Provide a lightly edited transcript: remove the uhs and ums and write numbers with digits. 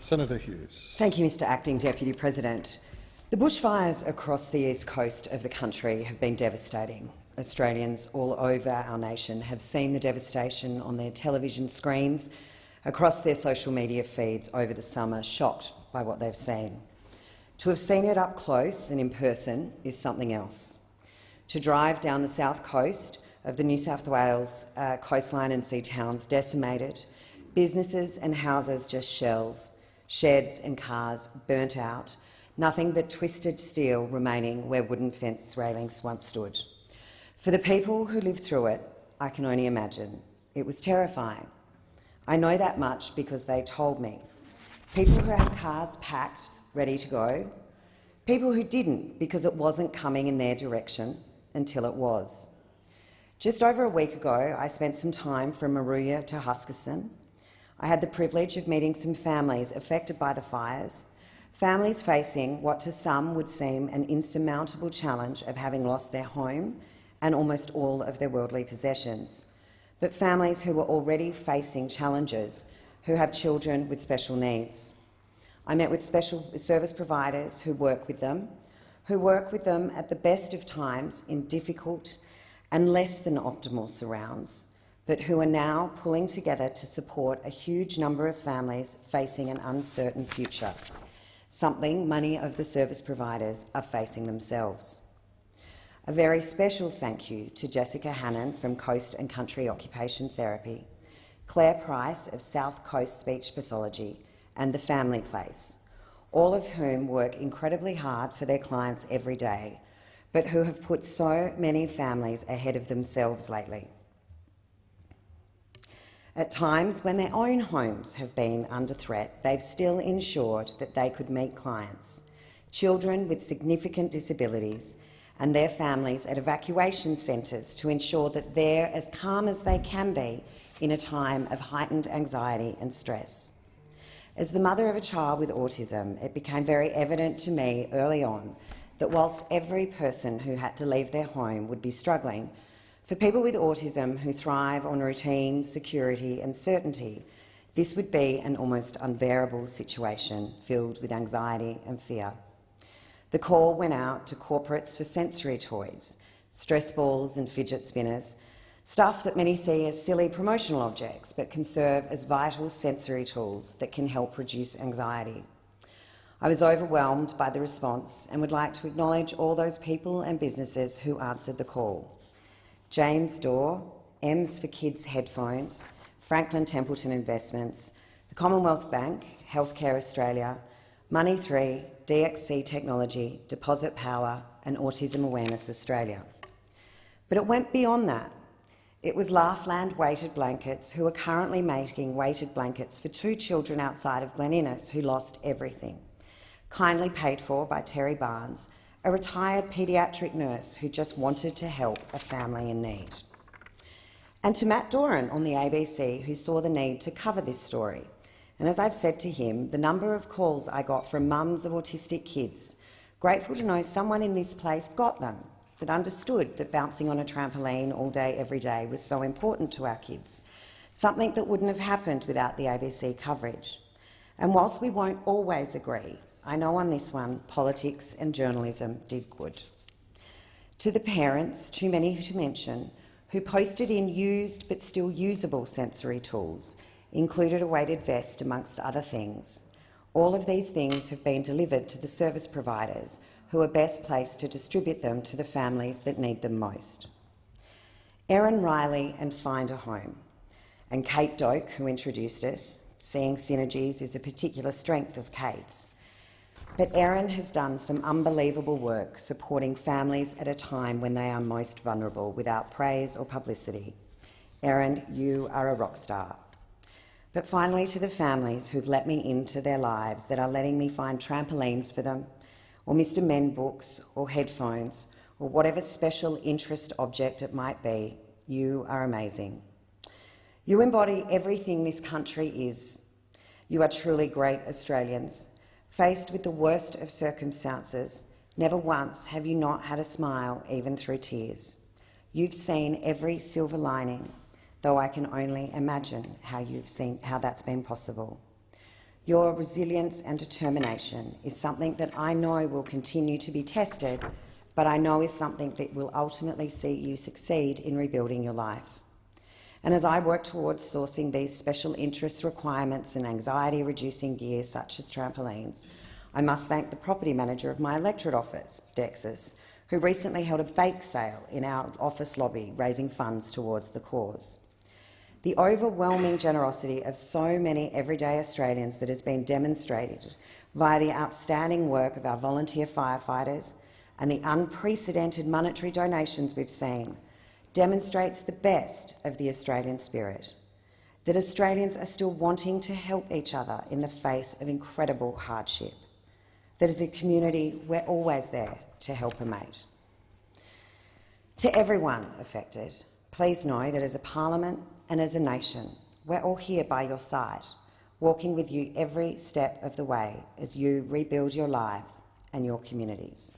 Senator Hughes. Thank you, Mr Acting Deputy President. The bushfires across the east coast of the country have been devastating. Australians all over our nation have seen the devastation on their television screens, across their social media feeds over the summer, shocked by what they've seen. To have seen it up close and in person is something else. To drive down the south coast of the New South Wales coastline and see towns decimated, businesses and houses just shells, sheds and cars burnt out, nothing but twisted steel remaining where wooden fence railings once stood. For the people who lived through it, I can only imagine. It was terrifying. I know that much because they told me. People who had cars packed, ready to go. People who didn't because it wasn't coming in their direction until it was. Just over a week ago, I spent some time from Moruya to Huskisson. I had the privilege of meeting some families affected by the fires, families facing what to some would seem an insurmountable challenge of having lost their home and almost all of their worldly possessions, but families who were already facing challenges, who have children with special needs. I met with special service providers who work with them at the best of times in difficult and less than optimal surrounds, but who are now pulling together to support a huge number of families facing an uncertain future, something many of the service providers are facing themselves. A very special thank you to Jessica Hannan from Coast and Country Occupation Therapy, Claire Price of South Coast Speech Pathology, and The Family Place, all of whom work incredibly hard for their clients every day, but who have put so many families ahead of themselves lately. At times when their own homes have been under threat, they've still ensured that they could meet clients, children with significant disabilities, and their families at evacuation centres to ensure that they're as calm as they can be in a time of heightened anxiety and stress. As the mother of a child with autism, it became very evident to me early on that whilst every person who had to leave their home would be struggling, for people with autism who thrive on routine, security and certainty, this would be an almost unbearable situation filled with anxiety and fear. The call went out to corporates for sensory toys, stress balls and fidget spinners, stuff that many see as silly promotional objects but can serve as vital sensory tools that can help reduce anxiety. I was overwhelmed by the response and would like to acknowledge all those people and businesses who answered the call. James Dorr, M's for Kids Headphones, Franklin Templeton Investments, the Commonwealth Bank, Healthcare Australia, Money3, DXC Technology, Deposit Power and Autism Awareness Australia. But it went beyond that. It was Laughland Weighted Blankets, who are currently making weighted blankets for 2 children outside of Glen Innes who lost everything, kindly paid for by Terry Barnes, a retired paediatric nurse who just wanted to help a family in need. And to Matt Doran on the ABC, who saw the need to cover this story. And as I've said to him, the number of calls I got from mums of autistic kids, grateful to know someone in this place got them, that understood that bouncing on a trampoline all day, every day was so important to our kids, something that wouldn't have happened without the ABC coverage. And whilst we won't always agree, I know on this one, politics and journalism did good. To the parents, too many to mention, who posted in used but still usable sensory tools, included a weighted vest amongst other things. All of these things have been delivered to the service providers who are best placed to distribute them to the families that need them most. Erin Riley and Find a Home, and Kate Doak, who introduced us. Seeing synergies is a particular strength of Kate's. But Erin has done some unbelievable work supporting families at a time when they are most vulnerable without praise or publicity. Erin, you are a rock star. But finally, to the families who've let me into their lives, that are letting me find trampolines for them, or Mr. Men books, or headphones, or whatever special interest object it might be, you are amazing. You embody everything this country is. You are truly great Australians. Faced with the worst of circumstances, never once have you not had a smile, even through tears. You've seen every silver lining, though I can only imagine how that's been possible. Your resilience and determination is something that I know will continue to be tested, but I know is something that will ultimately see you succeed in rebuilding your life. And as I work towards sourcing these special interest requirements and anxiety-reducing gear such as trampolines, I must thank the property manager of my electorate office, Dexus, who recently held a bake sale in our office lobby, raising funds towards the cause. The overwhelming generosity of so many everyday Australians that has been demonstrated via the outstanding work of our volunteer firefighters and the unprecedented monetary donations we've seen demonstrates the best of the Australian spirit, that Australians are still wanting to help each other in the face of incredible hardship, that as a community we're always there to help a mate. To everyone affected, please know that as a parliament and as a nation, we're all here by your side, walking with you every step of the way as you rebuild your lives and your communities.